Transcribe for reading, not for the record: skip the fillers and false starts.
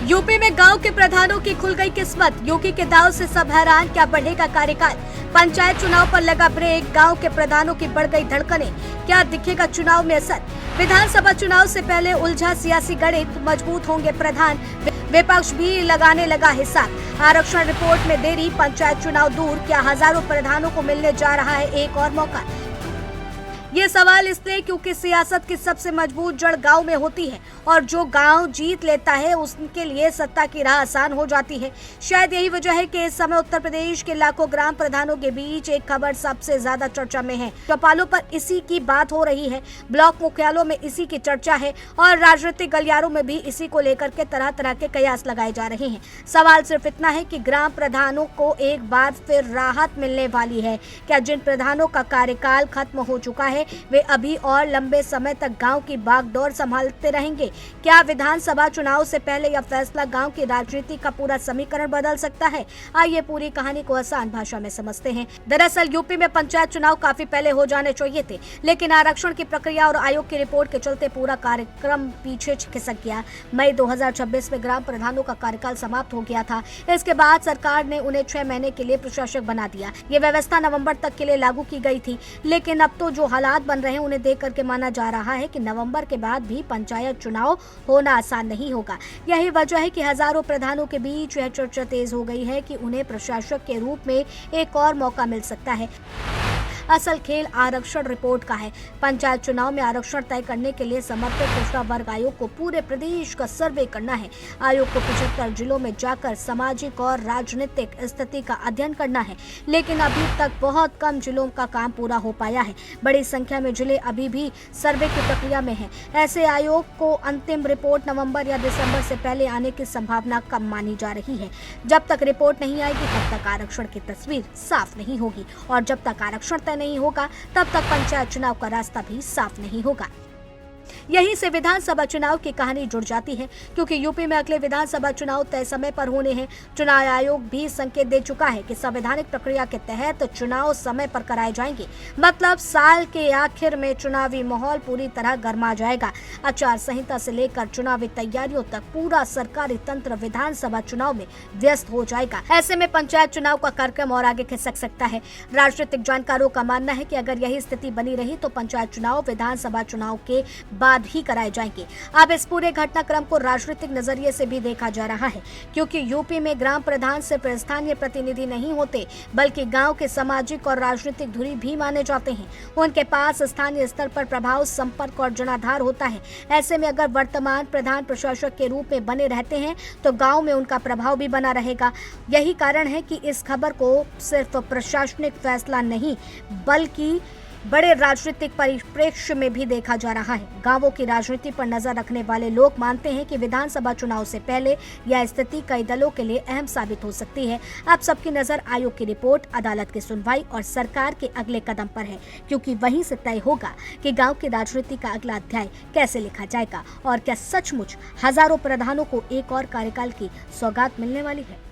UP में गांव के प्रधानों की खुल गई किस्मत। योगी के दाव से सब हैरान, क्या बढ़ेगा कार्यकाल। पंचायत चुनाव पर लगा ब्रेक, गांव के प्रधानों की बढ़ गई धड़कनें, क्या दिखेगा चुनाव में असर। विधानसभा चुनाव से पहले उलझा सियासी गणित, मजबूत होंगे प्रधान, विपक्ष भी लगाने लगा हिसाब। आरक्षण रिपोर्ट में देरी, पंचायत चुनाव दूर, क्या हजारों प्रधानों को मिलने जा रहा है एक और मौका। ये सवाल इसलिए क्योंकि सियासत की सबसे मजबूत जड़ गांव में होती है और जो गांव जीत लेता है उसके लिए सत्ता की राह आसान हो जाती है। शायद यही वजह है कि इस समय उत्तर प्रदेश के लाखों ग्राम प्रधानों के बीच एक खबर सबसे ज्यादा चर्चा में है। चौपालों पर इसी की बात हो रही है, ब्लॉक मुख्यालयों में इसी की चर्चा है और राजनीतिक गलियारों में भी इसी को लेकर के तरह तरह के कयास लगाए जा रहे हैं। सवाल सिर्फ इतना है कि ग्राम प्रधानों को एक बार फिर राहत मिलने वाली है क्या। जिन प्रधानों का कार्यकाल खत्म हो चुका है वे अभी और लंबे समय तक गांव की बागडोर संभालते रहेंगे। क्या विधानसभा चुनाव से पहले यह फैसला गांव की राजनीति का पूरा समीकरण बदल सकता है। आइए पूरी कहानी को आसान भाषा में समझते हैं। दरअसल यूपी में पंचायत चुनाव काफी पहले हो जाने चाहिए थे, लेकिन आरक्षण की प्रक्रिया और आयोग की रिपोर्ट के चलते पूरा कार्यक्रम पीछे खिसक गया। मई 2026 में ग्राम प्रधानों का कार्यकाल समाप्त हो गया था। इसके बाद सरकार ने उन्हें 6 महीने के लिए प्रशासक बना दिया। ये व्यवस्था नवंबर तक के लिए लागू की गई थी, लेकिन अब तो जो हालात बन रहे हैं उन्हें देख करके माना जा रहा है कि नवंबर के बाद भी पंचायत चुनाव होना आसान नहीं होगा। यही वजह है कि हजारों प्रधानों के बीच यह चर्चा तेज हो गई है कि उन्हें प्रशासक के रूप में एक और मौका मिल सकता है। असल खेल आरक्षण रिपोर्ट का है। पंचायत चुनाव में आरक्षण तय करने के लिए समर्पित पिछड़ा वर्ग आयोग को पूरे प्रदेश का सर्वे करना है। आयोग को 75 जिलों में जाकर सामाजिक और राजनीतिक स्थिति का अध्ययन करना है, लेकिन अभी तक बहुत कम जिलों का काम पूरा हो पाया है। बड़ी संख्या में जिले अभी भी सर्वे की प्रक्रिया में हैं। ऐसे आयोग को अंतिम रिपोर्ट नवंबर या दिसंबर से पहले आने की संभावना कम मानी जा रही है। जब तक रिपोर्ट नहीं आएगी तब तक आरक्षण की तस्वीर साफ नहीं होगी और जब तक आरक्षण नहीं होगा तब तक पंचायत चुनाव का रास्ता भी साफ नहीं होगा। यहीं से विधानसभा चुनाव की कहानी जुड़ जाती है, क्योंकि यूपी में अगले विधानसभा चुनाव तय समय पर होने हैं। चुनाव आयोग भी संकेत दे चुका है कि संवैधानिक प्रक्रिया के तहत चुनाव समय पर कराए जाएंगे। मतलब साल के आखिर में चुनावी माहौल पूरी तरह गर्मा जाएगा। आचार संहिता से लेकर चुनावी तैयारियों तक पूरा सरकारी तंत्र विधानसभा चुनाव में व्यस्त हो जाएगा। ऐसे में पंचायत चुनाव का कार्यक्रम और आगे खिसक सकता है। राजनीतिक जानकारों का मानना है कि अगर यही स्थिति बनी रही तो पंचायत चुनाव विधानसभा चुनाव के बाद ही कराए जाएंगे। अब इस पूरे घटनाक्रम को राजनीतिक नजरिए से भी देखा जा रहा है, क्योंकि यूपी में ग्राम प्रधान सिर्फ स्थानीय प्रतिनिधि नहीं होते, बल्कि गांव के सामाजिक और राजनीतिक धुरी भी माने जाते हैं। उनके पास स्थानीय स्तर पर प्रभाव, संपर्क और जनाधार होता है। ऐसे में अगर वर्तमान प्रधान प्रशासक के रूप में बने रहते हैं तो गाँव में उनका प्रभाव भी बना रहेगा। यही कारण है कि इस खबर को सिर्फ प्रशासनिक फैसला नहीं बल्कि बड़े राजनीतिक परिप्रेक्ष्य में भी देखा जा रहा है। गांवों की राजनीति पर नजर रखने वाले लोग मानते हैं कि विधानसभा चुनाव से पहले यह स्थिति कई दलों के लिए अहम साबित हो सकती है। अब सबकी नजर आयोग की रिपोर्ट, अदालत की सुनवाई और सरकार के अगले कदम पर है, क्योंकि वहीं से तय होगा कि गाँव की राजनीति का अगला अध्याय कैसे लिखा जाएगा और क्या सचमुच हजारों प्रधानों को एक और कार्यकाल की सौगात मिलने वाली है।